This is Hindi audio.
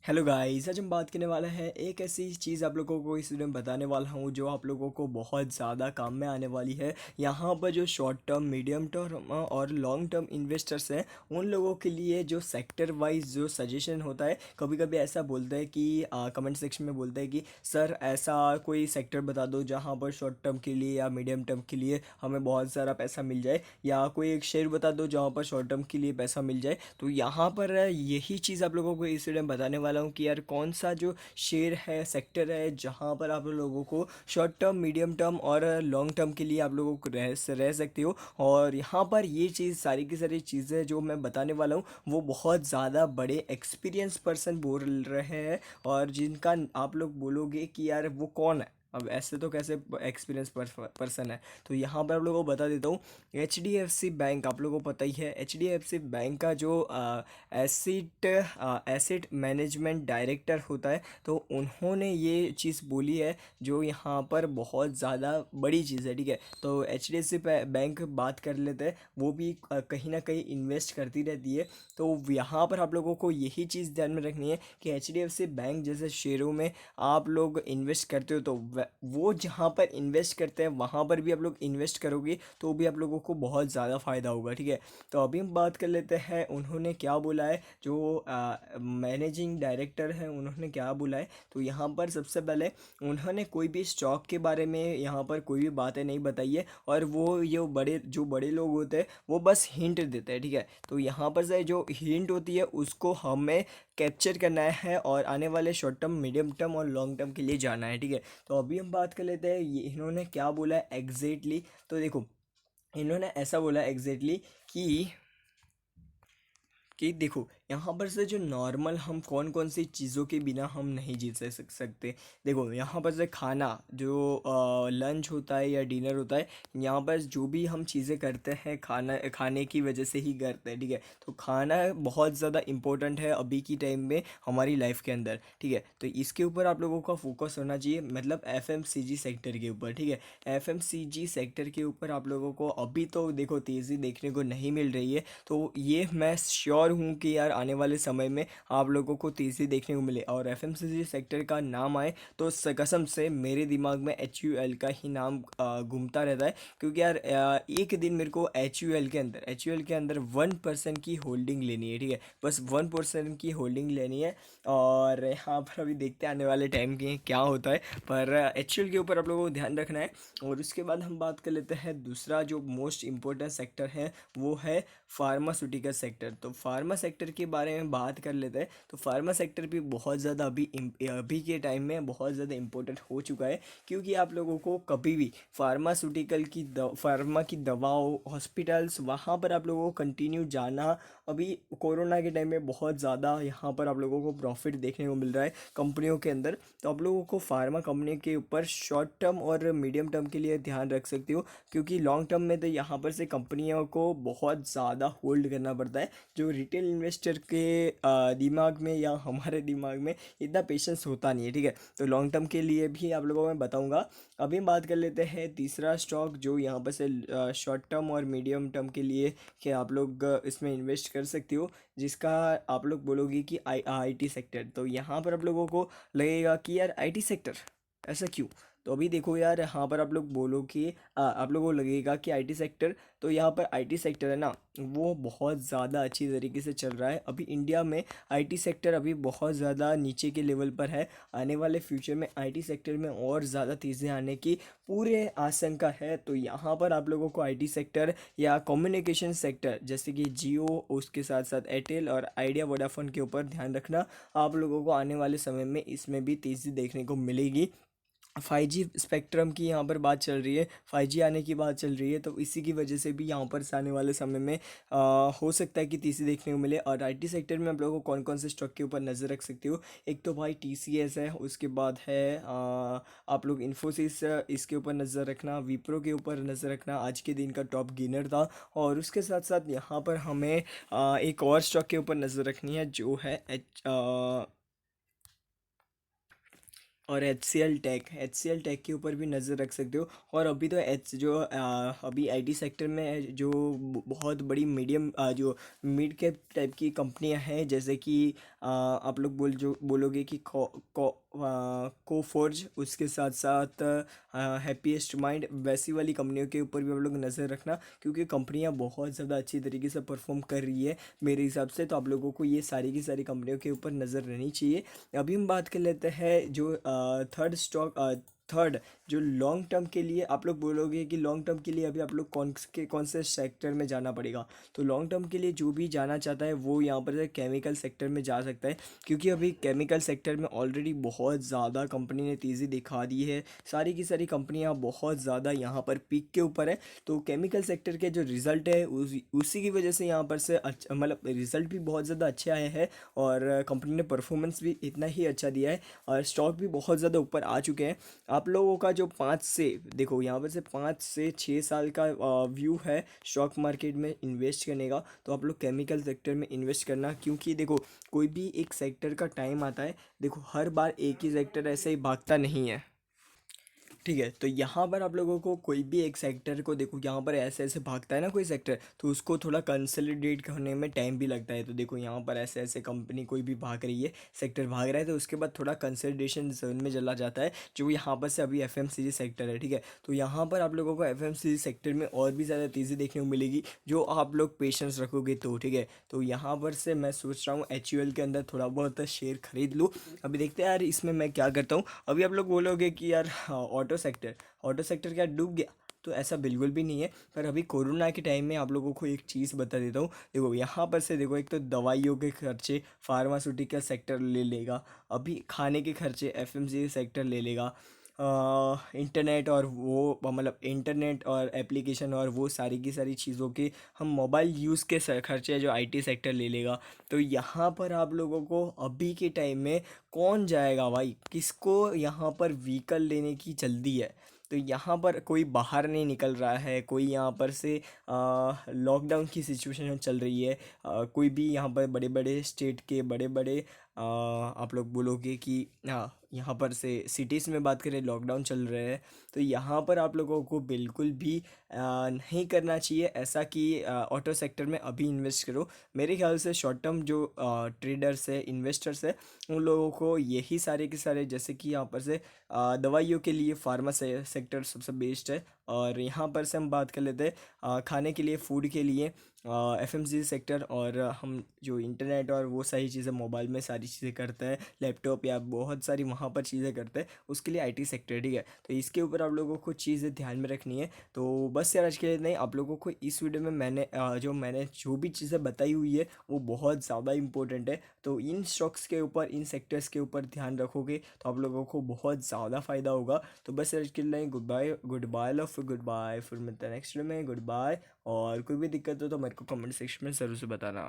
हेलो गाइस, आज हम बात करने वाला है एक ऐसी चीज़ आप लोगों को इस वीडियो में बताने वाला हूँ जो आप लोगों को बहुत ज़्यादा काम में आने वाली है। यहाँ पर जो शॉर्ट टर्म, मीडियम टर्म और लॉन्ग टर्म इन्वेस्टर्स हैं उन लोगों के लिए जो सेक्टर वाइज जो सजेशन होता है, कभी कभी ऐसा बोलता है कि कमेंट सेक्शन में बोलता है कि सर ऐसा कोई सेक्टर बता दो जहाँ पर शॉर्ट टर्म के लिए या मीडियम टर्म के लिए हमें बहुत सारा पैसा मिल जाए, या कोई एक शेयर बता दो जहाँ पर शॉर्ट टर्म के लिए पैसा मिल जाए। तो यहाँ पर यही चीज़ आप लोगों को इस वीडियो में बताने वाला हूँ कि यार कौन सा जो शेयर है, सेक्टर है, जहाँ पर आप लोगों को शॉर्ट टर्म, मीडियम टर्म और लॉन्ग टर्म के लिए आप लोगों को रह सकते हो। और यहाँ पर ये चीज़, सारी की सारी चीज़ें जो मैं बताने वाला हूँ वो बहुत ज़्यादा बड़े एक्सपीरियंस पर्सन बोल रहे हैं, और जिनका आप लोग बोलोगे कि यार वो कौन है। अब ऐसे तो कैसे एक्सपीरियंस पर्सन है। तो यहाँ पर आप लोगों को बता देता हूँ, H D F C bank आप लोगों को पता ही है। H D F C bank का जो एसिड एसिड मैनेजमेंट डायरेक्टर होता है, तो उन्होंने ये चीज़ बोली है जो यहाँ पर बहुत ज़्यादा बड़ी चीज़ है। ठीक है, तो H D F C bank बात कर लेते हैं, वो भी कहीं ना कहीं इन्वेस्ट करती रहती है। तो यहाँ पर आप लोगों को यही चीज़ ध्यान में रखनी है कि H D F C bank जैसे शेयरों में आप लोग इन्वेस्ट करते हो, तो वो जहाँ पर इन्वेस्ट करते हैं वहाँ पर भी आप लोग इन्वेस्ट करोगे तो भी आप लोगों को बहुत ज़्यादा फ़ायदा होगा। ठीक है, तो अभी हम बात कर लेते हैं उन्होंने क्या बोला है। जो मैनेजिंग डायरेक्टर है उन्होंने क्या बोला है, तो यहाँ पर सबसे पहले उन्होंने कोई भी स्टॉक के बारे में यहाँ पर कोई भी बातें नहीं बताई है, और वो ये बड़े लोग होते हैं वो बस हिंट देते हैं। ठीक है, तो यहाँ पर से जो हिंट होती है उसको हमें कैप्चर करना है और आने वाले शॉर्ट टर्म, मीडियम टर्म और लॉन्ग टर्म के लिए जाना है। ठीक है, तो अभी हम बात कर लेते हैं ये इन्होंने क्या बोला है एग्जैक्टली। तो देखो, इन्होंने ऐसा बोला एग्जैक्टली कि देखो यहाँ पर से जो नॉर्मल हम कौन कौन सी चीज़ों के बिना हम नहीं जी सकते। देखो यहाँ पर से खाना, जो लंच होता है या डिनर होता है, यहाँ पर जो भी हम चीज़ें करते हैं खाने की वजह से ही करते हैं। ठीक है, तो खाना बहुत ज़्यादा इम्पोर्टेंट है अभी की टाइम में हमारी लाइफ के अंदर। ठीक है, तो इसके ऊपर आप लोगों का फोकस होना चाहिए, मतलब एफ एम सी जी सेक्टर के ऊपर। ठीक है, एफ एम सी जी सेक्टर के ऊपर आप लोगों को अभी तो देखो तेज़ी देखने को नहीं मिल रही है, तो ये मैं श्योर हूँ कि यार आने वाले समय में आप लोगों को तेज़ी देखने को मिले। और एफएमसीजी सेक्टर का नाम आए तो कसम से मेरे दिमाग में एच यू एल का ही नाम घूमता रहता है, क्योंकि यार एक दिन मेरे को एच यू एल के अंदर 1% की होल्डिंग लेनी है। ठीक है, बस 1% की होल्डिंग लेनी है। और यहाँ पर अभी देखते हैं आने वाले टाइम के क्या होता है, पर एच यू एल के ऊपर आप लोगों को ध्यान रखना है। और उसके बाद हम बात कर लेते हैं दूसरा जो मोस्ट इम्पोर्टेंट सेक्टर है, वो है फार्मास्यूटिकल सेक्टर। तो फार्मा सेक्टर के बारे में बात कर लेते हैं। तो फार्मा सेक्टर भी बहुत ज़्यादा अभी के टाइम में बहुत ज़्यादा इम्पोर्टेंट हो चुका है, क्योंकि आप लोगों को कभी भी फार्मा की दवाओं, हॉस्पिटल्स, वहाँ पर आप लोगों को कंटिन्यू जाना। अभी कोरोना के टाइम में बहुत ज़्यादा यहाँ पर आप लोगों को प्रॉफिट देखने को मिल रहा है कंपनियों के अंदर। तो आप लोगों को फार्मा कंपनी के ऊपर शॉर्ट टर्म और मीडियम टर्म के लिए ध्यान रख सकते हो, क्योंकि लॉन्ग टर्म में तो यहाँ पर से कंपनियों को बहुत ज़्यादा होल्ड करना पड़ता है। जो रिटेल इन्वेस्टर के दिमाग में या हमारे दिमाग में इतना पेशेंस होता नहीं है। ठीक है, तो लॉन्ग टर्म के लिए भी आप लोगों को मैं बताऊंगा। अभी हम बात कर लेते हैं तीसरा स्टॉक जो यहाँ पर से शॉर्ट टर्म और मीडियम टर्म के लिए कि आप लोग इसमें इन्वेस्ट कर सकते हो, जिसका आप लोग बोलोगे कि आई टी सेक्टर। तो यहाँ पर आप लोगों को लगेगा कि यार आई टी सेक्टर ऐसा क्यों। तो अभी देखो यार, यहाँ पर आप लोग बोलो कि आप लोगों को लगेगा कि आईटी सेक्टर, तो यहाँ पर आईटी सेक्टर है ना, वो बहुत ज़्यादा अच्छी तरीके से चल रहा है अभी इंडिया में। आईटी सेक्टर अभी बहुत ज़्यादा नीचे के लेवल पर है। आने वाले फ्यूचर में आईटी सेक्टर में और ज़्यादा तेज़ी आने की पूरे आशंका है। तो यहाँ पर आप लोगों को आईटी सेक्टर या कम्युनिकेशन सेक्टर जैसे कि जियो, उसके साथ साथ एयरटेल और आइडिया वोडाफोन के ऊपर ध्यान रखना। आप लोगों को आने वाले समय में इसमें भी तेज़ी देखने को मिलेगी। 5G स्पेक्ट्रम की यहाँ पर बात चल रही है, 5G आने की बात चल रही है, तो इसी की वजह से भी यहाँ पर से आने वाले समय में हो सकता है कि तीसरी देखने को मिले। और आईटी सेक्टर में आप लोगों को कौन कौन से स्टॉक के ऊपर नज़र रख सकते हो, एक तो भाई टीसीएस है, उसके बाद है आप लोग इन्फोसिस, इसके ऊपर नज़र रखना, विप्रो के ऊपर नज़र रखना, आज के दिन का टॉप गेनर था। और उसके साथ साथ यहाँ पर हमें एक और स्टॉक के ऊपर नज़र रखनी है जो है और एच सी एल टेक के ऊपर भी नज़र रख सकते हो। और अभी तो अभी आईटी सेक्टर में जो बहुत बड़ी मीडियम जो मिड कैप टाइप की कंपनियां हैं, जैसे कि आप लोग बोलोगे कि कोफोर्ज, उसके साथ साथ हैप्पीएस्ट माइंड, वैसी वाली कंपनियों के ऊपर भी आप लोग नज़र रखना, क्योंकि कंपनियां बहुत ज़्यादा अच्छी तरीके से परफॉर्म कर रही है मेरे हिसाब से। तो आप लोगों को ये सारी की सारी कंपनियों के ऊपर नज़र रहनी चाहिए। अभी हम बात कर लेते हैं जो थर्ड जो लॉन्ग टर्म के लिए आप लोग बोलोगे कि लॉन्ग टर्म के लिए अभी आप लोग कौन से सेक्टर में जाना पड़ेगा। तो लॉन्ग टर्म के लिए जो भी जाना चाहता है वो यहाँ पर केमिकल सेक्टर में जा सकता है, क्योंकि अभी केमिकल सेक्टर में ऑलरेडी बहुत ज़्यादा कंपनी ने तेज़ी दिखा दी है। सारी की सारी कंपनियाँ बहुत ज़्यादा यहाँ पर पीक के ऊपर है। तो केमिकल सेक्टर के जो रिज़ल्ट है उसी की वजह से यहाँ पर से अच्छा, मतलब रिज़ल्ट भी बहुत ज़्यादा अच्छे आए हैं, और कंपनी ने परफॉर्मेंस भी इतना ही अच्छा दिया है, और स्टॉक भी बहुत ज़्यादा ऊपर आ चुके हैं। आप लोगों का जो 5 से 6 साल का व्यू है स्टॉक मार्केट में इन्वेस्ट करने का, तो आप लोग केमिकल सेक्टर में इन्वेस्ट करना, क्योंकि देखो कोई भी एक सेक्टर का टाइम आता है, देखो हर बार एक ही सेक्टर ऐसे ही भागता नहीं है। ठीक है, तो यहाँ पर आप लोगों को कोई भी एक सेक्टर को देखो, यहाँ पर ऐसे ऐसे भागता है ना कोई सेक्टर, तो उसको थोड़ा कंसोलिडेट होने में टाइम भी लगता है। तो देखो यहाँ पर ऐसे ऐसे कंपनी कोई भी भाग रही है, सेक्टर भाग रहा है, तो उसके बाद थोड़ा कंसोलिडेशन जोन में चला जाता है, जो यहाँ पर से अभी एफएमसीजी सेक्टर है। ठीक है, तो यहाँ पर आप लोगों को एफएमसीजी सेक्टर में और भी ज़्यादा तेज़ी देखने को मिलेगी, जो आप लोग पेशेंस रखोगे तो। ठीक है, तो यहाँ पर से मैं सोच रहा हूँ एचयूएल के अंदर थोड़ा बहुत शेयर खरीद लूँ। अभी देखते हैं यार इसमें मैं क्या करता हूँ। अभी आप लोग बोलोगे कि यार ऑटो सेक्टर क्या डूब गया, तो ऐसा बिल्कुल भी नहीं है। पर अभी कोरोना के टाइम में आप लोगों को एक चीज़ बता देता हूँ। देखो यहाँ पर से देखो, एक तो दवाइयों के खर्चे फार्मास्यूटिकल सेक्टर ले लेगा, अभी खाने के खर्चे एफएमसीजी सेक्टर ले लेगा, इंटरनेट और वो मतलब इंटरनेट और एप्लीकेशन और वो सारी की सारी चीज़ों के हम मोबाइल यूज़ के खर्चे जो आईटी सेक्टर ले लेगा। तो यहाँ पर आप लोगों को अभी के टाइम में कौन जाएगा भाई, किसको यहाँ पर व्हीकल लेने की जल्दी है। तो यहाँ पर कोई बाहर नहीं निकल रहा है, कोई यहाँ पर से लॉकडाउन की सिचुएशन चल रही है, कोई भी यहाँ पर बड़े बड़े स्टेट के बड़े बड़े आप लोग बोलोगे कि हाँ, यहाँ पर से सिटीज़ में बात करें लॉकडाउन चल रहे हैं। तो यहाँ पर आप लोगों को बिल्कुल भी नहीं करना चाहिए ऐसा कि ऑटो सेक्टर में अभी इन्वेस्ट करो। मेरे ख्याल से शॉर्ट टर्म जो ट्रेडर्स है, इन्वेस्टर्स है, उन लोगों को यही सारे के सारे, जैसे कि यहाँ पर से दवाइयों के लिए फार्मा सेक्टर सबसे बेस्ट है। और यहाँ पर से हम बात कर लेते हैं खाने के लिए, फूड के लिए एफएमसीजी सेक्टर, और हम जो इंटरनेट और वो सारी चीज़ें मोबाइल में सारी चीज़ें करते हैं, लैपटॉप या बहुत सारी वहाँ पर चीज़ें करते हैं, उसके लिए आईटी सेक्टर। ठीक है, तो इसके ऊपर आप लोगों को चीज़ें ध्यान में रखनी है। तो बस यार आज के लिए नहीं, आप लोगों को इस वीडियो में मैंने जो भी चीज़ें बताई हुई है वो बहुत ज़्यादा इंपॉर्टेंट है। तो इन स्टॉक्स के ऊपर, इन सेक्टर्स के ऊपर ध्यान रखोगे तो आप लोगों को बहुत ज़्यादा फ़ायदा होगा। तो बस आज के लिए goodbye, goodbye love, goodbye, फिर मिलते हैं नेक्स्ट वीडियो में, गुड बाय। और कोई भी दिक्कत हो तो मेरे को कमेंट सेक्शन में ज़रूर से बताना।